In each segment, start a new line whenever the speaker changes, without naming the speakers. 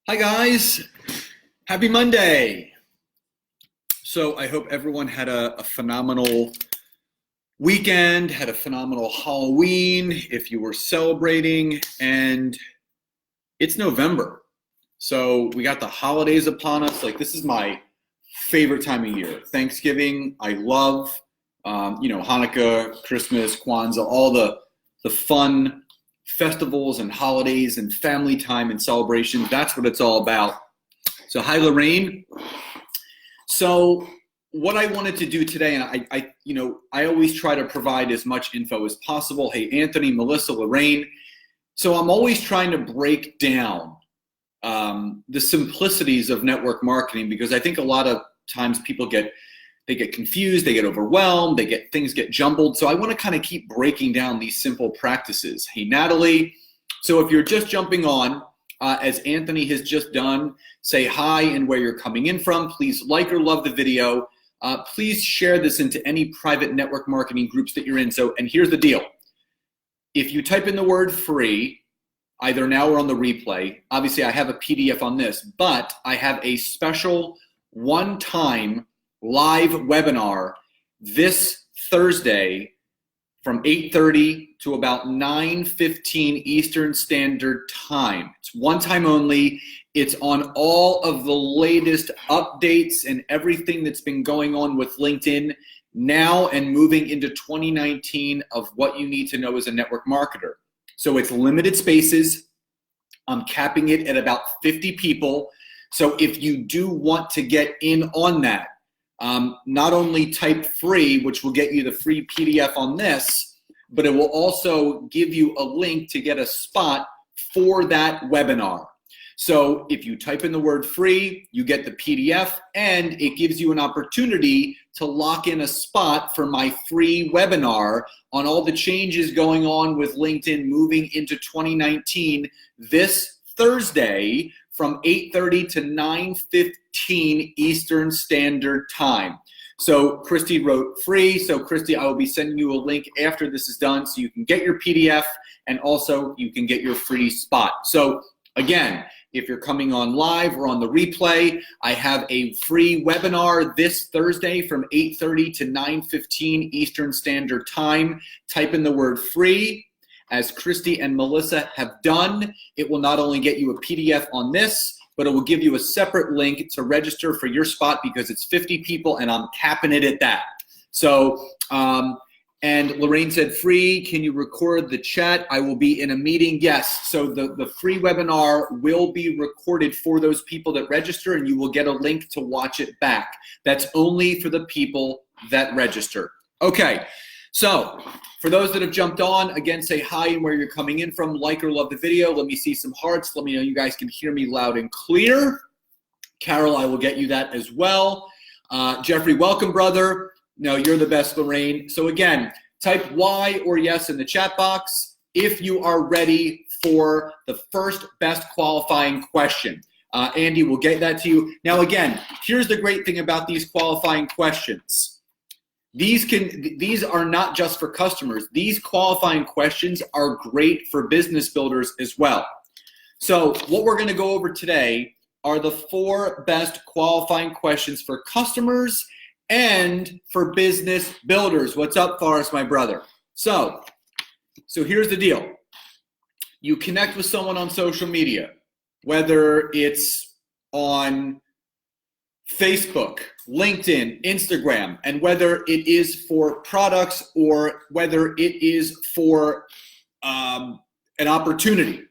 Hi guys, happy Monday. So I hope everyone had a phenomenal weekend, had a phenomenal Halloween if you were celebrating, and it's November. So we got the holidays upon us. Like, this is my favorite time of year. Thanksgiving, I love, Hanukkah, Christmas, Kwanzaa, all the fun festivals and holidays and family time and celebrations. That's what it's all about. So hi, Lorraine. So what I wanted to do today, and I always try to provide as much info as possible. Hey, Anthony, Melissa, Lorraine. So I'm always trying to break down the simplicities of network marketing, because I think a lot of times people get confused, they get overwhelmed, things get jumbled. So I want to kind of keep breaking down these simple practices. Hey, Natalie. So if you're just jumping on, as Anthony has just done, say hi and where you're coming in from. Please like or love the video. Please share this into any private network marketing groups that you're in. So, and here's the deal. If you type in the word free, either now or on the replay, obviously I have a PDF on this, but I have a special one-time live webinar this Thursday from 8:30 to about 9:15 Eastern Standard Time. It's one time only. It's on all of the latest updates and everything that's been going on with LinkedIn now and moving into 2019 of what you need to know as a network marketer. So it's limited spaces. I'm capping it at about 50 people. So if you do want to get in on that, not only type free, which will get you the free PDF on this, but it will also give you a link to get a spot for that webinar. So if you type in the word free, you get the PDF, and it gives you an opportunity to lock in a spot for my free webinar on all the changes going on with LinkedIn moving into 2019 this Thursday from 8:30 to 9:15 Eastern Standard Time. So Christy wrote free. So Christy, I will be sending you a link after this is done so you can get your PDF and also you can get your free spot. So again, if you're coming on live or on the replay, I have a free webinar this Thursday from 8:30 to 9:15 Eastern Standard Time. Type in the word free. As Christy and Melissa have done, it will not only get you a PDF on this, but it will give you a separate link to register for your spot, because it's 50 people and I'm capping it at that. So, and Lorraine said free, can you record the chat? I will be in a meeting, yes. So the free webinar will be recorded for those people that register, and you will get a link to watch it back. That's only for the people that register. Okay, so for those that have jumped on, again, say hi and where you're coming in from, like or love the video. Let me see some hearts. Let me know you guys can hear me loud and clear. Carol, I will get you that as well. Jeffrey, welcome, brother. No, you're the best, Lorraine. So again, type Y or yes in the chat box if you are ready for the first best qualifying question. Andy will get that to you. Now again, here's the great thing about these qualifying questions. These are not just for customers. These qualifying questions are great for business builders as well. So what we're going to go over today are the 4 best qualifying questions for customers and for business builders. What's up, Forrest, my brother? So here's the deal. You connect with someone on social media, whether it's on Facebook, LinkedIn, Instagram, and whether it is for products or whether it is for an opportunity.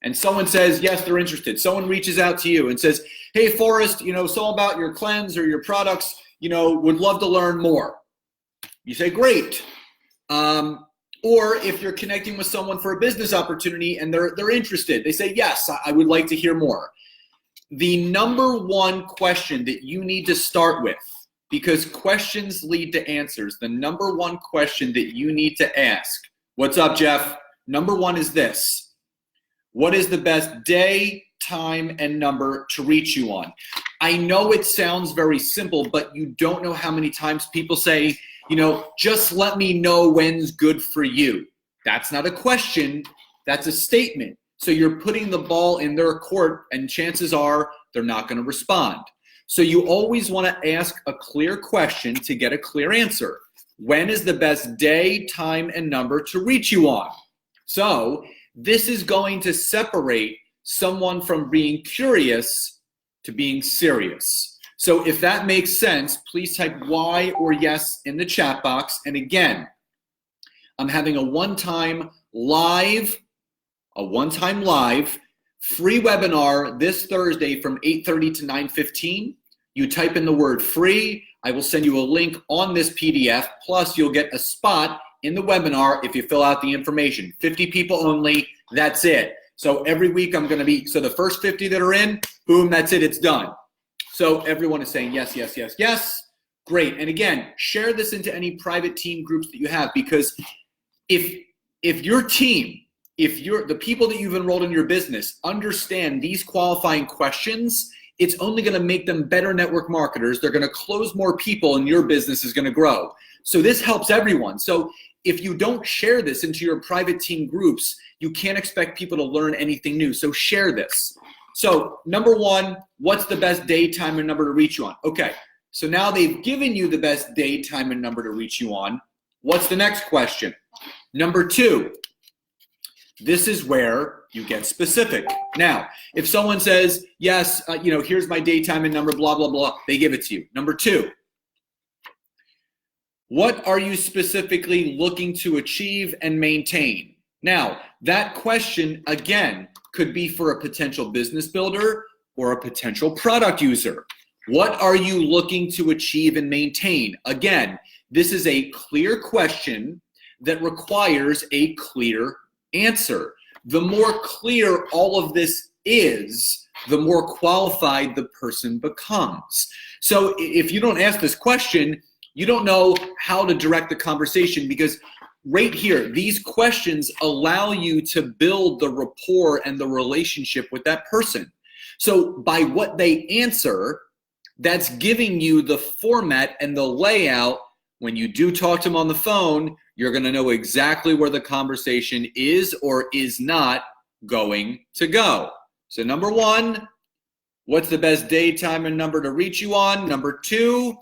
And someone says, yes, they're interested. Someone reaches out to you and says, hey, Forrest, it's all about your cleanse or your products, would love to learn more. You say, great. Or if you're connecting with someone for a business opportunity and they're interested, they say, yes, I would like to hear more. The number one question that you need to start with, because questions lead to answers, the number one question that you need to ask, what's up, Jeff? Number one is this: what is the best day, time, and number to reach you on? I know it sounds very simple, but you don't know how many times people say, just let me know when's good for you. That's not a question, that's a statement. So you're putting the ball in their court, and chances are they're not going to respond. So you always want to ask a clear question to get a clear answer. When is the best day, time, and number to reach you on? So this is going to separate someone from being curious to being serious. So if that makes sense, please type Y or yes in the chat box. And again, I'm having a one-time live free webinar this Thursday from 8:30 to 9:15. You type in the word free. I will send you a link on this PDF. Plus, you'll get a spot in the webinar if you fill out the information. 50 people only. That's it. So every week I'm going to be, so the first 50 that are in, boom, that's it. It's done. So everyone is saying yes, yes, yes, yes. Great. And again, share this into any private team groups that you have, because if your team, the people that you've enrolled in your business understand these qualifying questions, it's only going to make them better network marketers. They're going to close more people and your business is going to grow. So this helps everyone. So if you don't share this into your private team groups, you can't expect people to learn anything new. So share this. So number one, what's the best day, time, and number to reach you on? Okay, so now they've given you the best day, time, and number to reach you on. What's the next question? Number two, this is where you get specific. Now, if someone says, yes, here's my day, time, and number, blah, blah, blah, they give it to you. Number two, what are you specifically looking to achieve and maintain? Now, that question, again, could be for a potential business builder or a potential product user. What are you looking to achieve and maintain? Again, this is a clear question that requires a clear answer. The more clear all of this is, the more qualified the person becomes. So if you don't ask this question, you don't know how to direct the conversation, because right here, these questions allow you to build the rapport and the relationship with that person. So by what they answer, that's giving you the format and the layout. When you do talk to them on the phone, you're going to know exactly where the conversation is or is not going to go. So number one, what's the best day, time, and number to reach you on? Number two,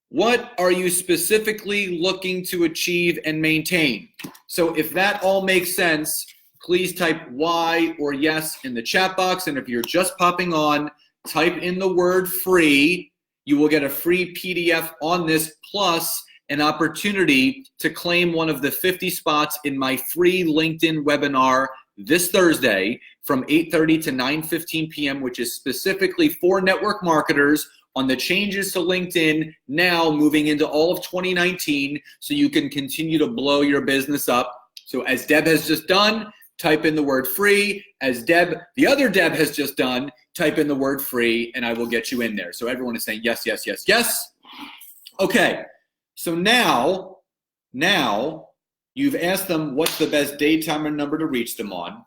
what are you specifically looking to achieve and maintain? So if that all makes sense, please type Y or yes in the chat box. And if you're just popping on, type in the word free. You will get a free PDF on this, plus an opportunity to claim one of the 50 spots in my free LinkedIn webinar this Thursday from 8:30 to 9:15 p.m., which is specifically for network marketers on the changes to LinkedIn now moving into all of 2019, so you can continue to blow your business up. So as Deb has just done, type in the word free. As the other Deb has just done, type in the word free, and I will get you in there. So everyone is saying yes, yes, yes, yes. Okay, so now you've asked them what's the best day, time, and number to reach them on.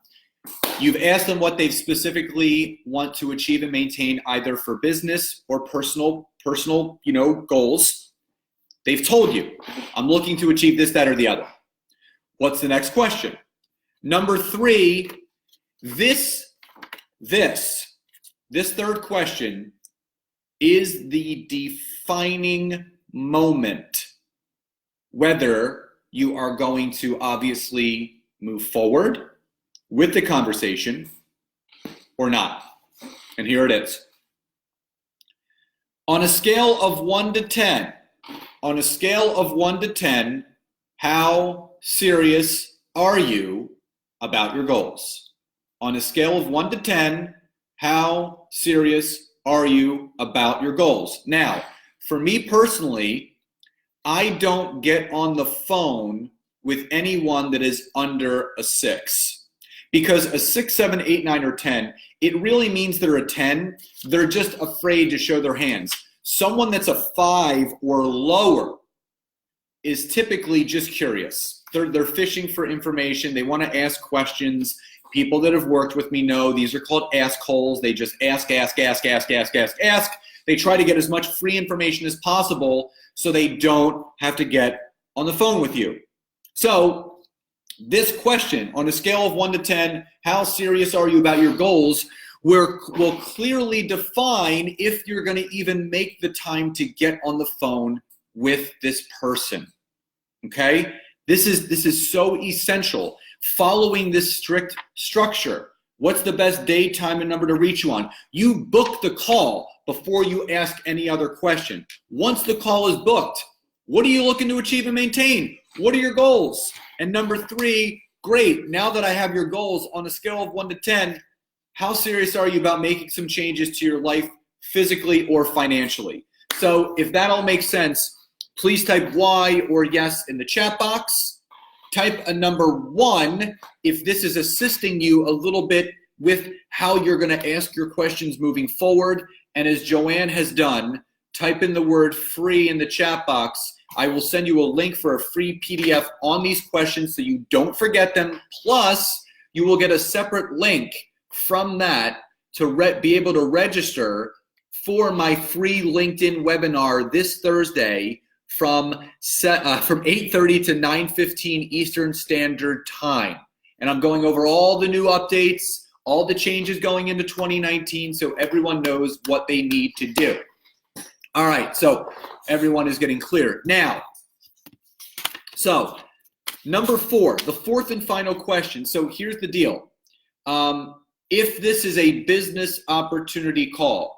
You've asked them what they specifically want to achieve and maintain, either for business or personal, goals. They've told you, I'm looking to achieve this, that, or the other. What's the next question? Number three, this third question is the defining moment, whether you are going to obviously move forward with the conversation or not. And here it is. On a scale of 1 to 10, how serious are you about your goals? On a scale of 1 to 10, how serious are you about your goals? Now, for me personally, I don't get on the phone with anyone that is under a 6. Because a 6, 7, 8, 9, or 10, it really means they're a 10. They're just afraid to show their hands. Someone that's a 5 or lower is typically just curious. They're fishing for information. They want to ask questions. People that have worked with me know these are called ask holes. They just ask. They try to get as much free information as possible so they don't have to get on the phone with you. So This question, on a scale of 1 to 10, how serious are you about your goals, will clearly define if you're going to even make the time to get on the phone with this person. Okay? This is so essential. Following this strict structure. What's the best day, time, and number to reach you on? You book the call before you ask any other question. Once the call is booked, what are you looking to achieve and maintain? What are your goals? And number 3, great, now that I have your goals, on a scale of 1 to 10, how serious are you about making some changes to your life physically or financially? So if that all makes sense, please type Y or yes in the chat box. Type a number 1 if this is assisting you a little bit with how you're going to ask your questions moving forward. And as Joanne has done, type in the word free in the chat box. I will send you a link for a free PDF on these questions so you don't forget them. Plus, you will get a separate link from that to be able to register for my free LinkedIn webinar this Thursday from 8:30 to 9:15 Eastern Standard Time. And I'm going over all the new updates, all the changes going into 2019, so everyone knows what they need to do. All right, so everyone is getting clear. Now, so number 4, the fourth and final question. So here's the deal. If this is a business opportunity call,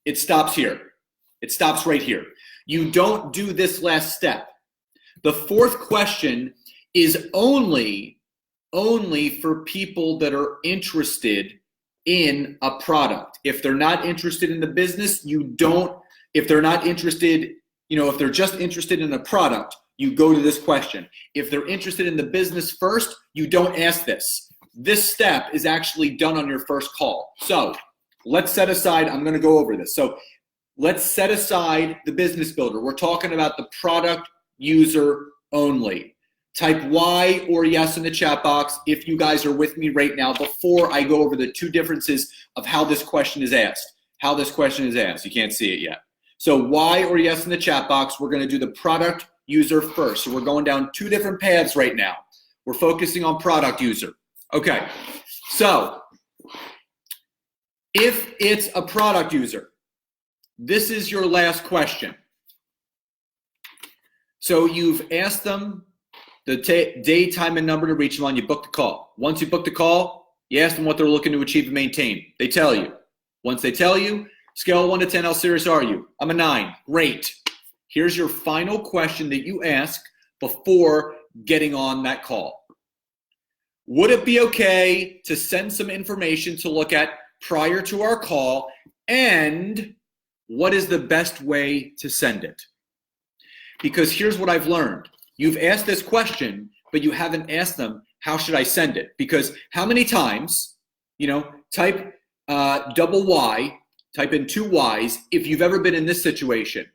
it stops here. It stops right here. You don't do this last step. The fourth question is only for people that are interested in a product. If they're not interested in the business, you don't. If they're not interested, if they're just interested in a product, you go to this question. If they're interested in the business first, you don't ask this. This step is actually done on your first call. So let's set aside, I'm going to go over this. So let's set aside the business builder. We're talking about the product user only. Type Y or yes in the chat box if you guys are with me right now before I go over the 2 differences of how this question is asked. How this question is asked. You can't see it yet. So Y or yes in the chat box. We're going to do the product user first. So we're going down 2 different paths right now. We're focusing on product user. Okay. So if it's a product user, this is your last question. So you've asked them the day, time, and number to reach them on. You book the call. Once you book the call, you ask them what they're looking to achieve and maintain. They tell you. Once they tell you, scale of 1 to 10, how serious are you? I'm a 9. Great. Here's your final question that you ask before getting on that call. Would it be okay to send some information to look at prior to our call? And what is the best way to send it? Because here's what I've learned. You've asked this question, but you haven't asked them, how should I send it? Because how many times, type double Y, type in 2 Ys, if you've ever been in this situation.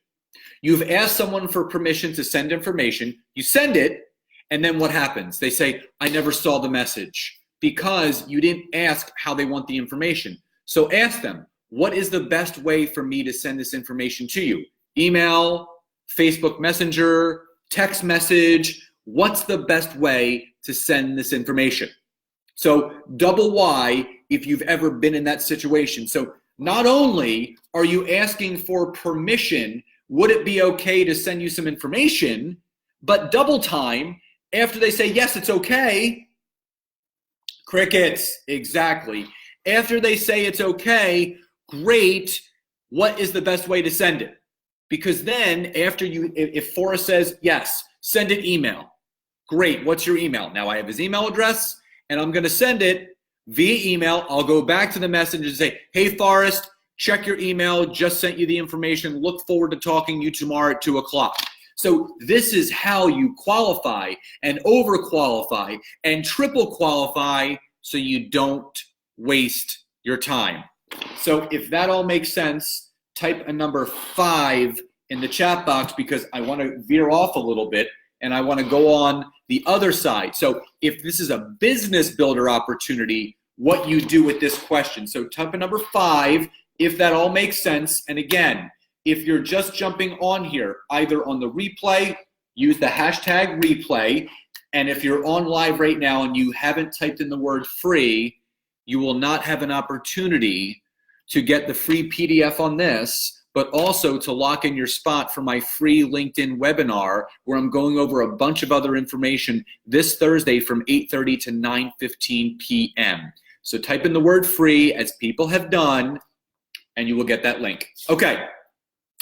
You've asked someone for permission to send information, you send it, and then what happens? They say, I never saw the message, because you didn't ask how they want the information. So ask them, what is the best way for me to send this information to you? Email, Facebook Messenger, text message. What's the best way to send this information? So double Y if you've ever been in that situation. So not only are you asking for permission, would it be okay to send you some information, but double time, after they say, yes, it's okay, crickets, exactly. After they say it's okay, great, what is the best way to send it? Because then after if Forrest says, yes, send an email. Great, what's your email? Now I have his email address and I'm gonna send it via email. I'll go back to the messenger and say, hey Forrest, check your email, just sent you the information. Look forward to talking to you tomorrow at 2 o'clock. So this is how you qualify and overqualify and triple qualify so you don't waste your time. So if that all makes sense, type a number 5 in the chat box because I want to veer off a little bit and I want to go on the other side. So if this is a business builder opportunity, what you do with this question. So type a number 5 if that all makes sense. And again, if you're just jumping on here, either on the replay, use the hashtag replay. And if you're on live right now and you haven't typed in the word free, you will not have an opportunity to get the free PDF on this, but also to lock in your spot for my free LinkedIn webinar where I'm going over a bunch of other information this Thursday from 8:30 to 9:15 p.m. So type in the word free as people have done, and you will get that link. Okay,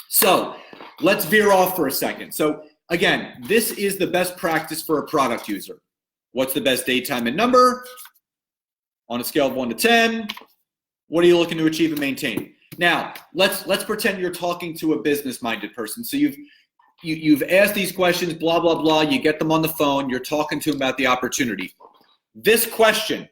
so let's veer off for a second. So again, this is the best practice for a product user. What's the best date, time, and number? On a scale of 1 to 10, what are you looking to achieve and maintain? Now, let's pretend you're talking to a business-minded person. So you've asked these questions, blah, blah, blah. You get them on the phone. You're talking to them about the opportunity. This question.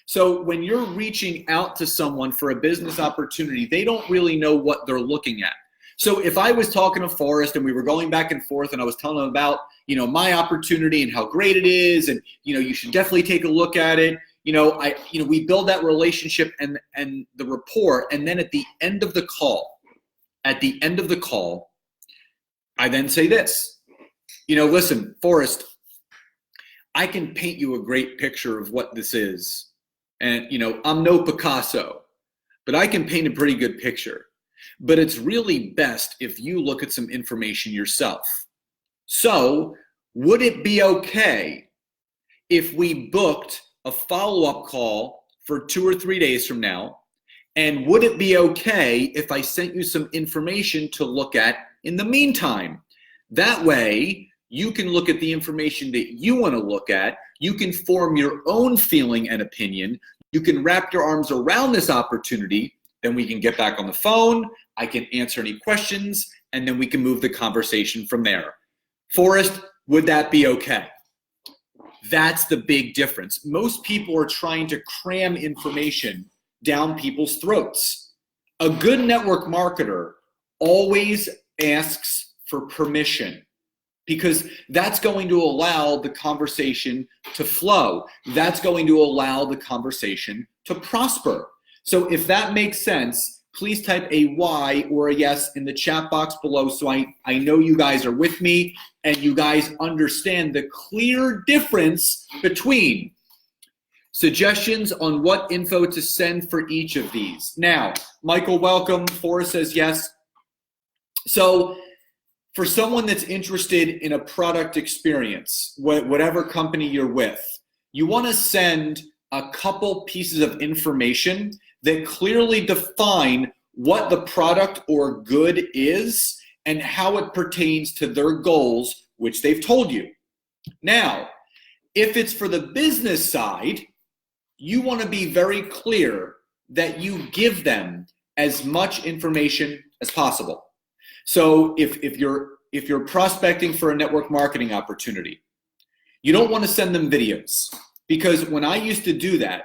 So when you're reaching out to someone for a business opportunity, they don't really know what they're looking at. So if I was talking to Forrest and we were going back and forth and I was telling him about, my opportunity and how great it is and, you should definitely take a look at it. We build that relationship and the rapport, and then at the end of the call, I then say this, listen, Forrest, I can paint you a great picture of what this is. And, I'm no Picasso, but I can paint a pretty good picture. But it's really best if you look at some information yourself. So would it be okay if we booked a follow-up call for 2 or 3 days from now? And would it be okay if I sent you some information to look at in the meantime? That way, you can look at the information that you want to look at. You can form your own feeling and opinion. You can wrap your arms around this opportunity. Then we can get back on the phone. I can answer any questions, and then we can move the conversation from there. Forrest, would that be okay? That's the big difference. Most people are trying to cram information down people's throats. A good network marketer always asks for permission because that's going to allow the conversation to flow. That's going to allow the conversation to prosper. So if that makes sense, please type a Y or a yes in the chat box below so I know you guys are with me and you guys understand the clear difference between suggestions on what info to send for each of these. Now, Michael, welcome. Forrest says yes. So for someone that's interested in a product experience, whatever company you're with, you want to send a couple pieces of information that clearly define what the product or good is and how it pertains to their goals, which they've told you. Now, if it's for the business side, you want to be very clear that you give them as much information as possible. So if you're prospecting for a network marketing opportunity, you don't want to send them videos, because when I used to do that,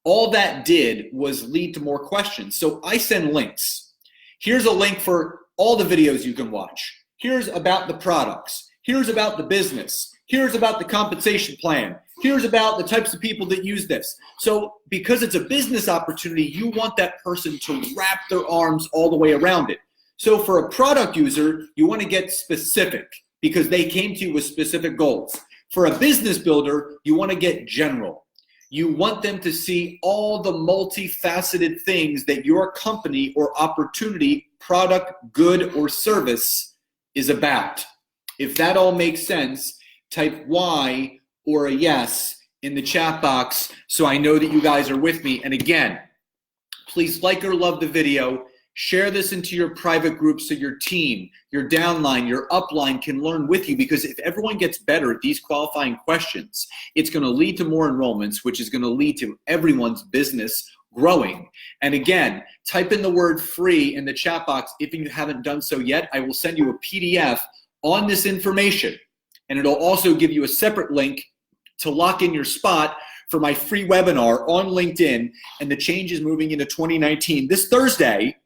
all that did was lead to more questions. So I send links. Here's a link for all the videos you can watch. Here's about the products. Here's about the business. Here's about the compensation plan. Here's about the types of people that use this. So because it's a business opportunity, you want that person to wrap their arms all the way around it. So for a product user, you want to get specific because they came to you with specific goals. For a business builder, you want to get general. You want them to see all the multifaceted things that your company or opportunity, product, good, or service is about. If that all makes sense, type Y or a yes in the chat box so I know that you guys are with me. And again, please like or love the video. Share this into your private group so your team, your downline, your upline can learn with you, because if everyone gets better at these qualifying questions, it's going to lead to more enrollments, which is going to lead to everyone's business growing. And again, type in the word free in the chat box. If you haven't done so yet, I will send you a PDF on this information, and it'll also give you a separate link to lock in your spot for my free webinar on LinkedIn and the changes moving into 2019 this Thursday,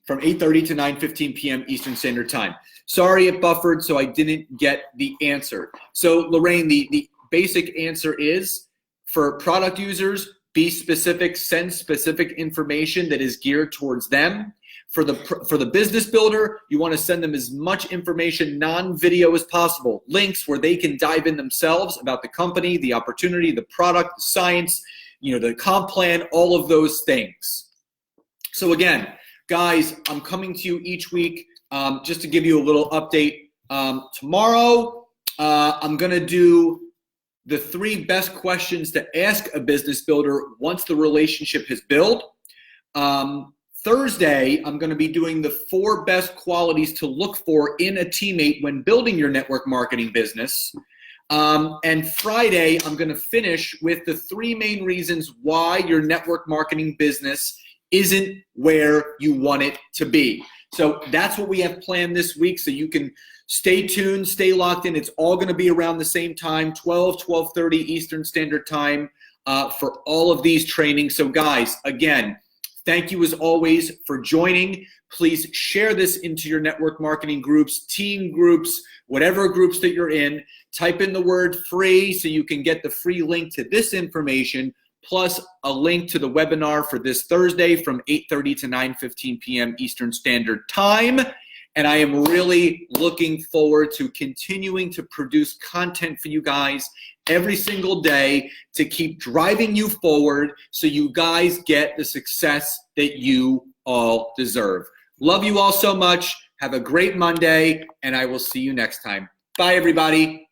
from 8:30 to 9:15 p.m. Eastern Standard Time. Sorry it buffered, so I didn't get the answer. So Lorraine, the basic answer is, for product users, be specific, send specific information that is geared towards them. For the business builder, you want to send them as much information, non-video as possible, links where they can dive in themselves about the company, the opportunity, the product, the science, the comp plan, all of those things. So again, guys, I'm coming to you each week just to give you a little update. Tomorrow, I'm going to do the 3 best questions to ask a business builder once the relationship has built. Thursday, I'm going to be doing the 4 best qualities to look for in a teammate when building your network marketing business. And Friday, I'm going to finish with the 3 main reasons why your network marketing business isn't where you want it to be. So that's what we have planned this week. So you can stay tuned, stay locked in. It's all going to be around the same time, 12:30 Eastern Standard Time for all of these trainings. So guys, again, thank you as always for joining. Please share this into your network marketing groups, team groups, whatever groups that you're in. Type in the word free so you can get the free link to this information, plus a link to the webinar for this Thursday from 8:30 to 9:15 p.m. Eastern Standard Time. And I am really looking forward to continuing to produce content for you guys every single day to keep driving you forward so you guys get the success that you all deserve. Love you all so much. Have a great Monday, and I will see you next time. Bye, everybody.